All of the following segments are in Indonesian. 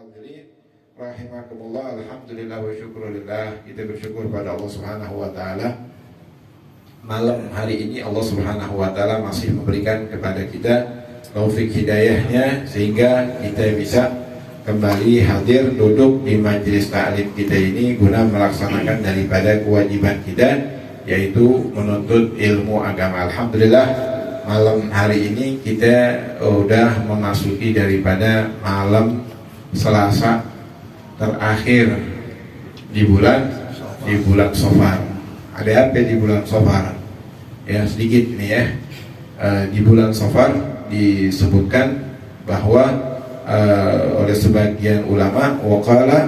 hadirin rahimakumullah, alhamdulillah wa syukurillah. Kita bersyukur pada Allah Subhanahu wa taala. Malam hari ini Allah Subhanahu wa taala masih memberikan kepada kita taufik hidayahnya sehingga kita bisa kembali hadir duduk di majelis ta'lim kita ini guna melaksanakan daripada kewajiban kita, yaitu menuntut ilmu agama. Alhamdulillah, malam hari ini kita sudah memasuki daripada malam Selasa terakhir di bulan Safar. Ada apa di bulan Safar? Ya, sedikit ini ya. Di bulan Safar disebutkan bahwa oleh sebagian ulama, waqala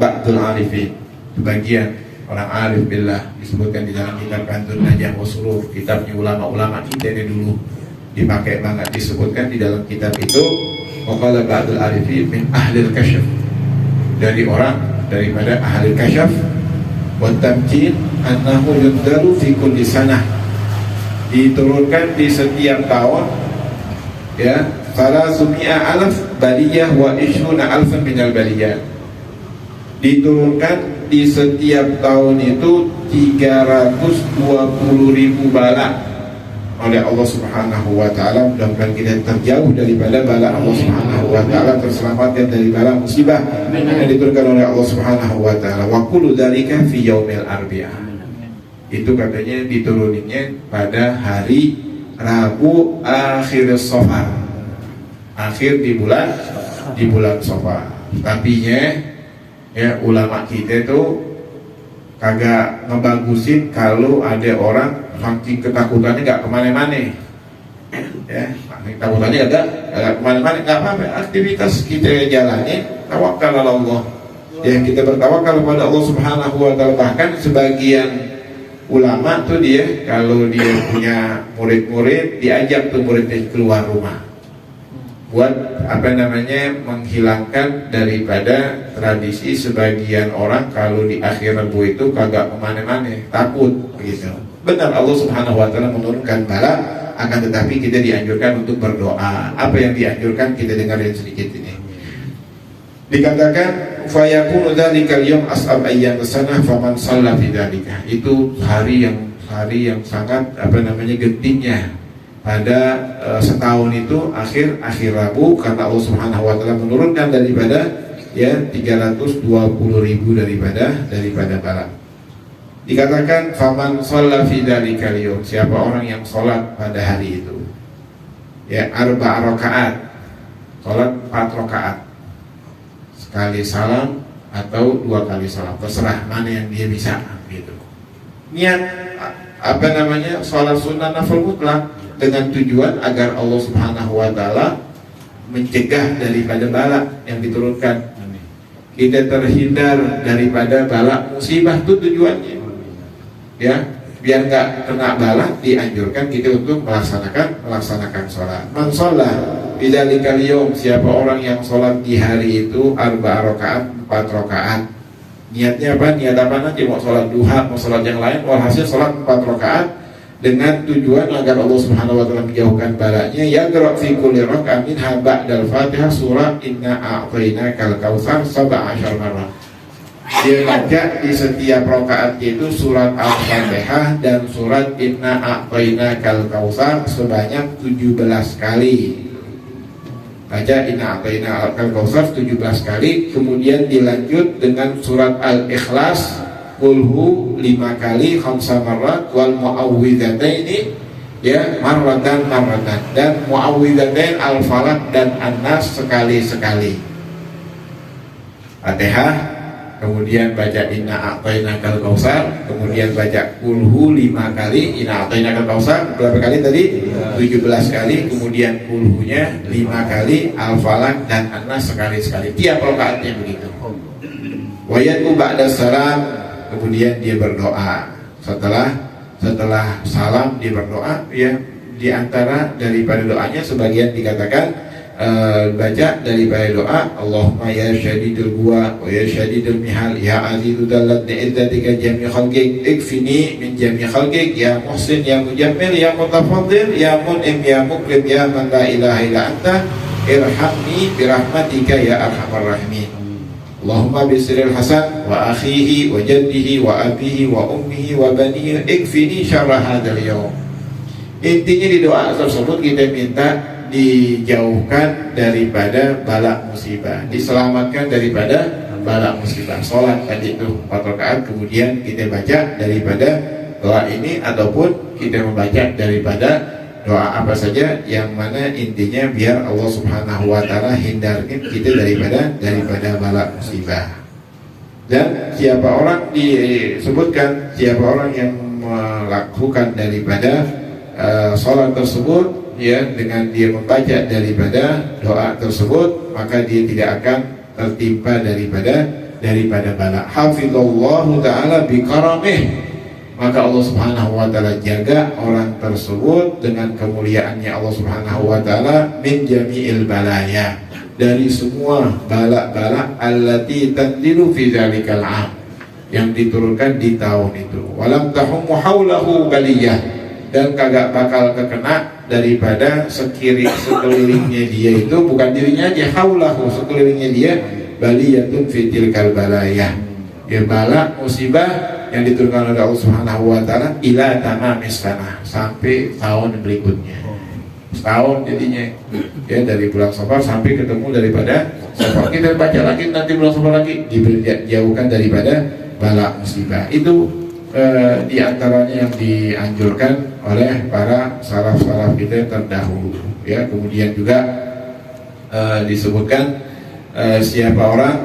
ba'dul arifin, sebagian orang arif billah, disebutkan di dalam kitab Kanzun Najah wa Surur, kitabnya ulama-ulama kita ini dulu dipakai banget, disebutkan di dalam kitab itu, waqala ba'dul arifin min ahlil kasyaf, dari orang daripada ahli kasyaf, wa tamkin annahu yundalu fi kulli sanah, diturunkan di setiap tahun ya, fala sumi'a alaf baliyah wa ishruna alfan minal baliyah, diturunkan di setiap tahun itu 320.000 bala oleh Allah Subhanahu wa ta'ala. Mudah-mudahan kita terjauh daripada bala Allah Subhanahu wa ta'ala, terselamatkan dari bala musibah yang diturunkan oleh Allah Subhanahu wa ta'ala. Wa kullu dzalika fi yaumil arbi'ah, itu katanya dituruninya pada hari Rabu akhir Safar, akhir di bulan Safar. Tapi ya ulama kita itu kagak ngebagusin kalau ada orang saking ketakutannya nggak kemana-mana ya, ketakutannya agak kemana-mana, nggak apa-apa, aktivitas kita jalani, tawakal Allah ya, kita bertawakal kepada Allah Subhanahu wa ta'ala. Bahkan sebagian ulama tuh dia kalau dia punya murid-murid, diajak tuh muridnya keluar rumah buat menghilangkan daripada tradisi sebagian orang kalau di akhir Rabu itu kagak kemana-mana, takut gitu. Benar, Allah Subhanahu wa ta'ala menurunkan bala, akan tetapi kita dianjurkan untuk berdoa. Apa yang dianjurkan kita dengarin sedikit ini. Dikatakan fayakunu dzalikal yaum as'ab ayyam sanah faman shalla fi dzalika, itu hari yang sangat gentingnya pada setahun itu akhir Rabu, karena Allah Subhanahu wa ta'ala menurunkan daripada 320.000 daripada bala. Dikatakan faman shalla fi dzalikal yaum, siapa orang yang sholat pada hari itu ya, 4 rakaat, sholat 4 rakaat, sekali salam atau 2 kali salam, terserah mana yang dia bisa gitu. Niat sholat sunnah nafil mutlak dengan tujuan agar Allah Subhanahu wa ta'ala mencegah daripada bala yang diturunkan, kita terhindar daripada bala musibah, itu tujuannya ya, biar nggak kena bala. Dianjurkan kita untuk melaksanakan sholat. Man sholat bidzalikal yaum, siapa orang yang sholat di hari itu 4 rakaat, 4 rakaat, niatnya apa? Niat apa nanti, mau sholat duha, mau sholat yang lain, walhasil sholat 4 rakaat dengan tujuan agar Allah Subhanahu wa ta'ala menjauhkan balanya. Yaqra fi kulli rak'atin minha ba'dal Fatihah surah Inna a'tainakal kautsar 17 marrah. Dia baca di setiap rakaat itu surat Al-Fatihah dan surat Inna a'tainakal kautsar sebanyak 17 kali. Baca Inna a'tainakal kautsar 17 kali, kemudian dilanjut dengan surat Al-Ikhlas Qulhu 5 kali, 5 marrat, wal mu'awwidhataini ya marratan, dan mu'awwidhatain Al-Falaq dan An-Nas sekali-sekali. Fatihah, kemudian baca Inna a'tainakal kautsar, kemudian baca Qulhu 5 kali, Inna a'tainakal kautsar berapa kali tadi? 17 kali, kemudian Qulhunya 5 kali, Al-Falaq dan An-Nas sekali-sekali. Tiap rakaatnya begitu. Wa yad'u ba'da salam, kemudian dia berdoa setelah salam, dia berdoa ya. Di antara daripada doanya sebagian dikatakan baca daripada doa Allahumma ya syadidul quwa wa ya syadidul mihal ya azizu dallat ni'izzatika jami' khalqik ikfini min jami' khalqik ya muhsin ya mujammil ya mutafaddil ya mun'im ya mukrim ya man la ilaha illa anta irhamni birahmatika ya arhamar rahimin. Allahumma bisiril hasan wa akhihi wa jaddihi wa abihi wa ummihi wa banihi ikfini syarra hadzal yaum. Intinya di doa tersebut kita minta dijauhkan daripada bala musibah, diselamatkan daripada bala musibah. Sholat tadi itu 4 rakaat, kemudian kita baca daripada doa ini, ataupun kita membaca daripada doa apa saja yang mana intinya biar Allah Subhanahu wa taala hindarkan kita daripada bala musibah. Dan siapa orang disebutkan, siapa orang yang melakukan daripada sholat tersebut ya, dengan dia membaca daripada doa tersebut, maka dia tidak akan tertimpa daripada bala. Hafizallahu taala bikaramih, maka Allah Subhanahu wa taala jaga orang tersebut dengan kemuliaannya Allah Subhanahu wa taala, min jami'il balaya, dari semua bala-bala allati tanzilu fi dzalikal 'am, yang diturunkan di tahun itu. Walam tahum haulahu baliyah, dan kagak bakal kekena daripada sekelilingnya dia itu, bukan dirinya aja, haulahu, sekelilingnya dia, baliyatun fi tilkal balaya, ya bala musibah yang diturunkan oleh Allah Subhanahu wa taala ila tamamis sana, sampai tahun berikutnya. Setahun jadinya ya, dari bulan Safar sampai ketemu daripada Safar. Kita baca lagi nanti bulan Safar lagi, dijauhkan daripada bala musibah. Itu diantaranya yang dianjurkan oleh para salaf-salaf kita terdahulu ya. Kemudian juga disebutkan siapa orang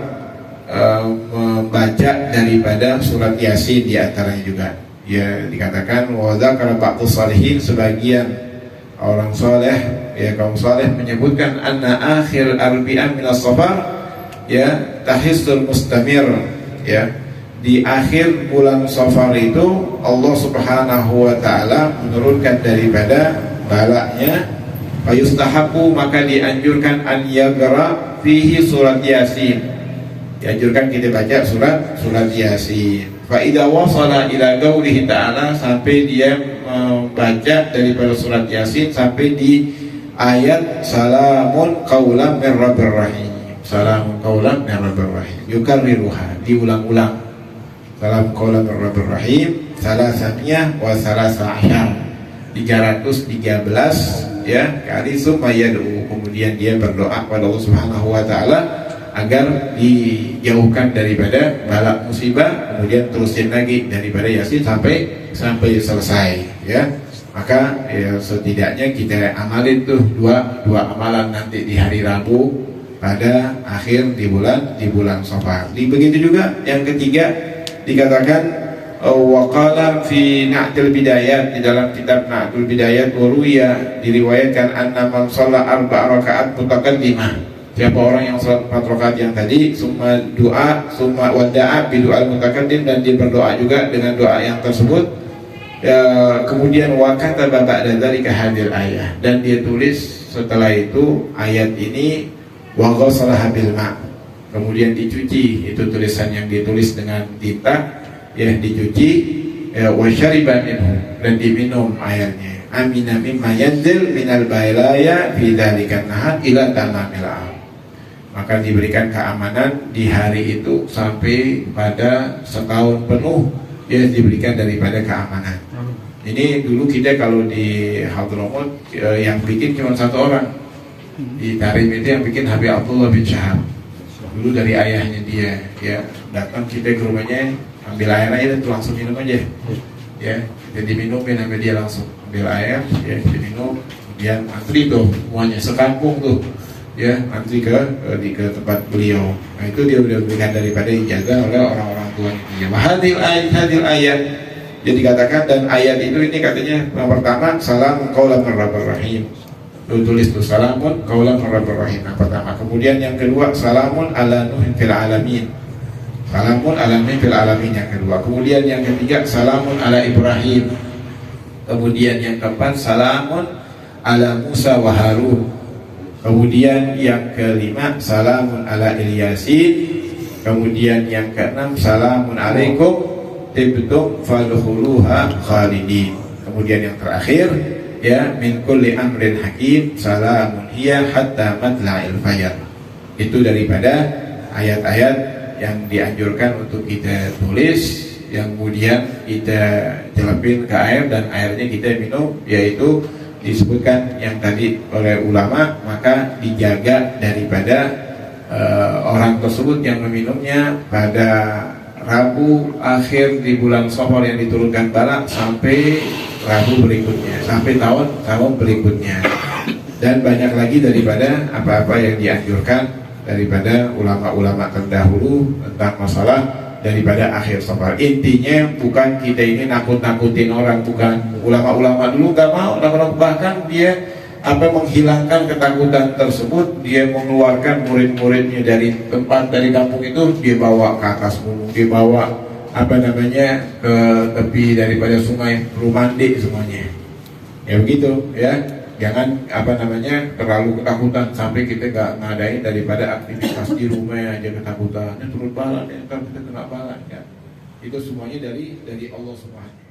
membaca daripada surat Yasin diantaranya juga ya, dikatakan wa dzakara ba'dhu shalihin, sebagian orang soleh ya, kaum soleh menyebutkan anna akhir arbi'an minas safar ya tahissul mustamir ya, di akhir bulan Safar itu Allah Subhanahu wa taala menurunkan daripada balanya, fayustahabu, maka dianjurkan an yaqra fihi surat Yasin, dianjurkan kita baca surat Yasin. Fa idza wasala ila qaulihi ta'ala, sampai dia membaca daripada surat Yasin sampai di ayat salamun qaulan mir rabbir rahim, salamun qaulan mir rabbir rahim, yukarriruha, diulang-ulang, salam qaulan mir rabbir rahim, salasanya wa salasa'asyar, 313 ya kali, summa yad'u, kemudian dia berdoa kepada Allah Subhanahu wa taala agar dijauhkan daripada bala musibah, kemudian terusin lagi daripada Yasin sampai selesai ya. Maka ya, setidaknya kita amalin tuh dua amalan nanti di hari Rabu pada akhir di bulan Safar. Begitu juga yang ketiga dikatakan waqala fi Na'tul Bidayat, di dalam kitab Na'tul Bidayat, waruya, diriwayatkan anna man shalla 4 rakaat mutaqaddimah, siapa orang yang salat 4 rakaat yang tadi, summa wada'a bi du'al mutaqaddim, dan dia berdoa juga dengan doa yang tersebut ya, kemudian wa kataba ba'da dzalika hadhil ayah, dan dia tulis setelah itu ayat ini, wa ghassalaha bil ma', kemudian dicuci itu tulisan yang ditulis dengan tinta ya, dicuci ya, wa syariba minhu, dan diminum airnya, amina mimma yanzil minal bailaya fi dzalika nahar ila tamamil am, maka diberikan keamanan di hari itu sampai pada setahun penuh ya, diberikan daripada keamanan. Ini dulu kita kalau di Hadramut yang bikin cuma 1 orang di Tarim itu, yang bikin Habib Abdullah bin Syahab, dulu dari ayahnya dia ya, datang kita ke rumahnya, ambil air aja dan langsung minum aja ya, dan diminumin sampai dia langsung ambil air ya, diminum, kemudian antri tuh semuanya sekampung tuh ya, antri ke tempat beliau. Nah itu dia udah berikan daripada ijazah oleh orang-orang tuanya. Hadil ayat, jadi dikatakan, dan ayat itu ini katanya yang pertama salam qaulan mir rabbir rahim, tulis tuh salamun qaulan mir rabbir rahim yang pertama. Kemudian yang kedua salamun ala nuhin fil alamin, salamun ala nuhin fil alamin yang kedua. Kemudian yang ketiga salamun ala Ibrahim. Kemudian yang keempat salamun ala Musa wa Harun. Kemudian yang kelima salamun ala Ilyasin. Kemudian yang keenam salamun alaikum tibtum fadkhuluha khalidin. Kemudian yang terakhir ya min kulli amrin hakim salamun hiya hatta matla'il fajr. Itu daripada ayat-ayat yang dianjurkan untuk kita tulis, yang kemudian kita celupin ke air dan airnya kita minum, yaitu disebutkan yang tadi oleh ulama, maka dijaga daripada orang tersebut yang meminumnya pada Rabu akhir di bulan Safar yang diturunkan balak sampai Rabu berikutnya, sampai tahun berikutnya, dan banyak lagi daripada apa-apa yang dianjurkan daripada ulama-ulama terdahulu tentang masalah daripada akhir Safar. Intinya bukan kita ini nakut-nakutin orang, bukan. Ulama-ulama dulu gak mau, bahkan dia menghilangkan ketakutan tersebut, dia mengeluarkan murid-muridnya dari tempat, dari kampung itu, dia bawa ke atas gunung, dia bawa ke tepi daripada sungai, perlu mandi semuanya. Ya begitu ya. Jangan terlalu ketakutan sampai kita gak ngadain daripada aktivitas di rumah aja ketakutan, turun bala, kita kena bala ya. Itu semuanya dari Allah Subhanahu.